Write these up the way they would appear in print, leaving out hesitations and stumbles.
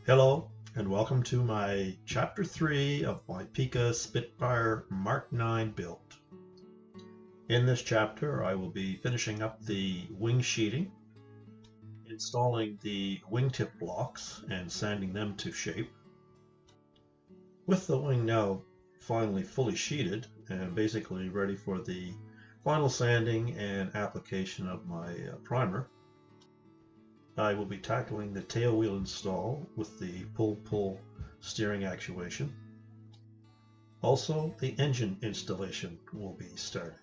Hello and welcome to my Chapter 3 of my PICA Spitfire Mark IV build. In this chapter I will be finishing up the wing sheeting, installing the wingtip blocks and sanding them to shape. With the wing now finally fully sheeted and basically ready for the final sanding and application of my primer, I will be tackling the tailwheel install with the pull-pull steering actuation. Also, the engine installation will be started.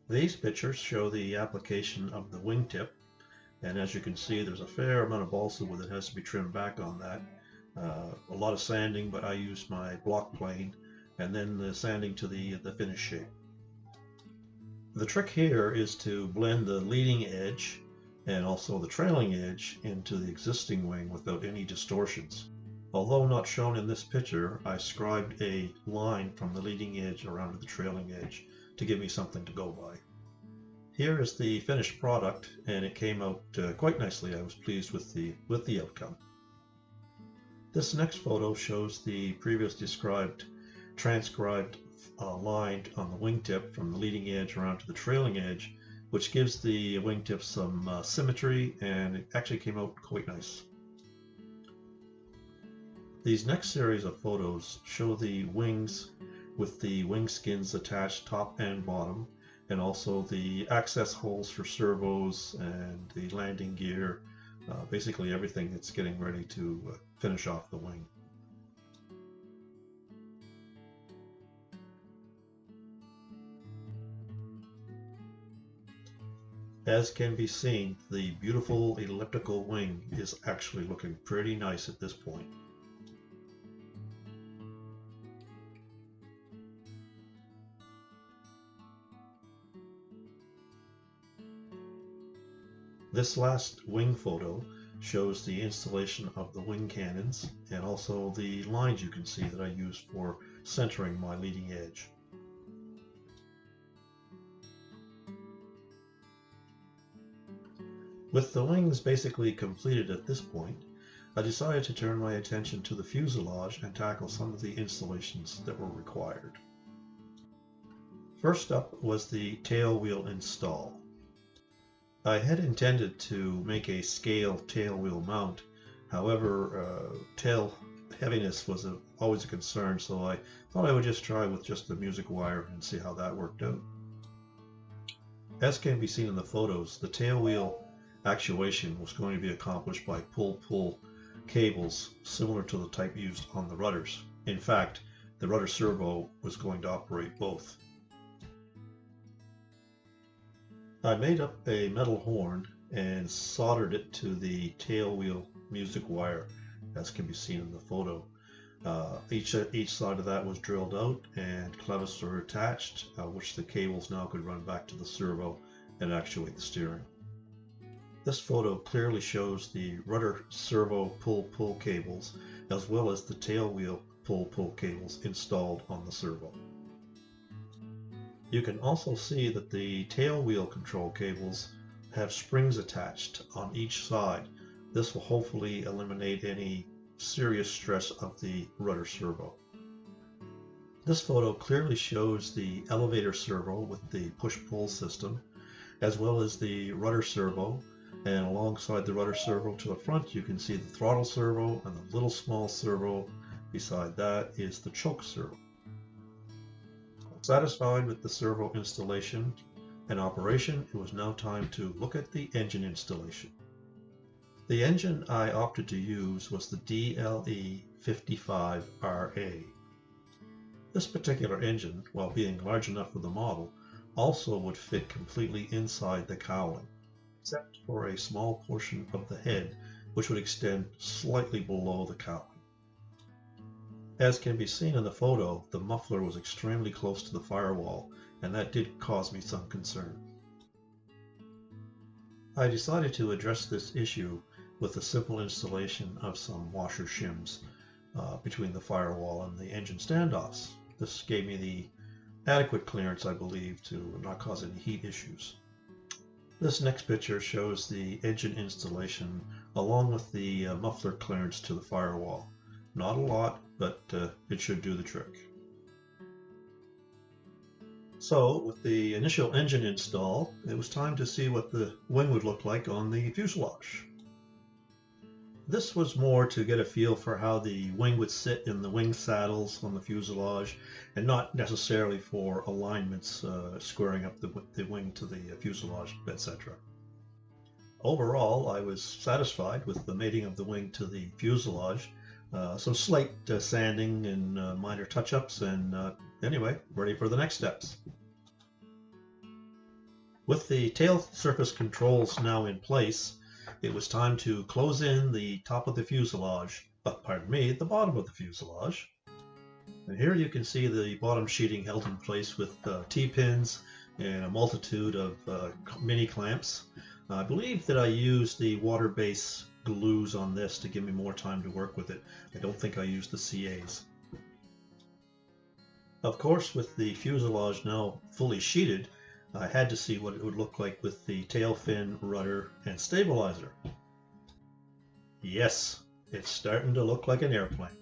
These pictures show the application of the wingtip, and as you can see there's a fair amount of balsa wood that has to be trimmed back on that. A lot of sanding, but I used my block plane and then the sanding to the finished shape. The trick here is to blend the leading edge and also the trailing edge into the existing wing without any distortions. Although not shown in this picture, I scribed a line from the leading edge around to the trailing edge to give me something to go by. Here is the finished product, and it came out quite nicely. I was pleased with the outcome. This next photo shows the previous transcribed line on the wingtip from the leading edge around to the trailing edge, which gives the wingtip some symmetry, and it actually came out quite nice. These next series of photos show the wings with the wing skins attached top and bottom, and also the access holes for servos and the landing gear, basically everything that's getting ready to finish off the wing. As can be seen, the beautiful elliptical wing is actually looking pretty nice at this point. This last wing photo shows the installation of the wing cannons and also the lines you can see that I used for centering my leading edge. With the wings basically completed at this point, I decided to turn my attention to the fuselage and tackle some of the installations that were required. First up was the tailwheel install. I had intended to make a scale tailwheel mount, however tail heaviness was always a concern, so I thought I would just try with just the music wire and see how that worked out. As can be seen in the photos, the tailwheel actuation was going to be accomplished by pull-pull cables similar to the type used on the rudders. In fact, the rudder servo was going to operate both. I made up a metal horn and soldered it to the tailwheel music wire, as can be seen in the photo. Each side of that was drilled out and clevis were attached, which the cables now could run back to the servo and actuate the steering. This photo clearly shows the rudder servo pull-pull cables as well as the tailwheel pull-pull cables installed on the servo. You can also see that the tailwheel control cables have springs attached on each side. This will hopefully eliminate any serious stress of the rudder servo. This photo clearly shows the elevator servo with the push-pull system as well as the rudder servo. And alongside the rudder servo to the front, you can see the throttle servo, and the little small servo beside that is the choke servo. Satisfied with the servo installation and operation, it was now time to look at the engine installation. The engine I opted to use was the DLE 55RA. This particular engine, while being large enough for the model, also would fit completely inside the cowling, except for a small portion of the head which would extend slightly below the cowling. As can be seen in the photo, the muffler was extremely close to the firewall, and that did cause me some concern. I decided to address this issue with a simple installation of some washer shims between the firewall and the engine standoffs. This gave me the adequate clearance, I believe, to not cause any heat issues. This next picture shows the engine installation along with the muffler clearance to the firewall. Not a lot, but it should do the trick. So, with the initial engine installed, it was time to see what the wing would look like on the fuselage. This was more to get a feel for how the wing would sit in the wing saddles on the fuselage, and not necessarily for alignments, squaring up the wing to the fuselage, etc. Overall, I was satisfied with the mating of the wing to the fuselage. Some slight sanding and minor touch-ups, and anyway, ready for the next steps. With the tail surface controls now in place, it was time to close in the top of the fuselage, the bottom of the fuselage. And here you can see the bottom sheeting held in place with T-pins and a multitude of mini clamps. I believe that I used the water-based glues on this to give me more time to work with it. I don't think I used the CAs. Of course, with the fuselage now fully sheeted, I had to see what it would look like with the tail fin, rudder, and stabilizer. Yes, it's starting to look like an airplane.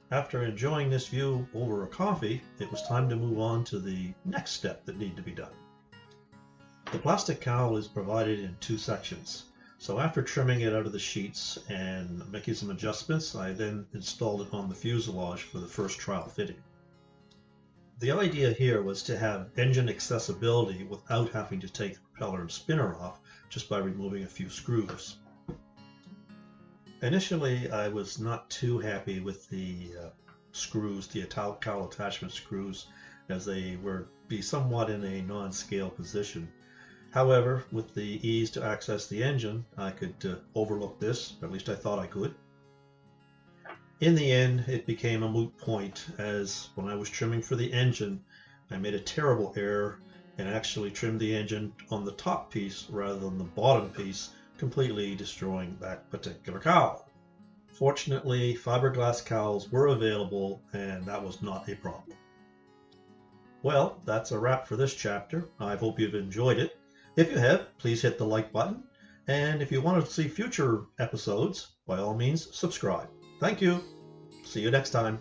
After enjoying this view over a coffee, it was time to move on to the next step that needed to be done. The plastic cowl is provided in two sections. So after trimming it out of the sheets and making some adjustments, I then installed it on the fuselage for the first trial fitting. The idea here was to have engine accessibility without having to take the propeller and spinner off, just by removing a few screws. Initially, I was not too happy with the screws, the cowl attachment screws, as they were somewhat in a non-scale position. However, with the ease to access the engine, I could overlook this, or at least I thought I could. In the end, it became a moot point, as when I was trimming for the engine, I made a terrible error and actually trimmed the engine on the top piece rather than the bottom piece, completely destroying that particular cowl. Fortunately, fiberglass cowls were available, and that was not a problem. Well, that's a wrap for this chapter. I hope you've enjoyed it. If you have, please hit the like button, and if you want to see future episodes, by all means, subscribe. Thank you. See you next time.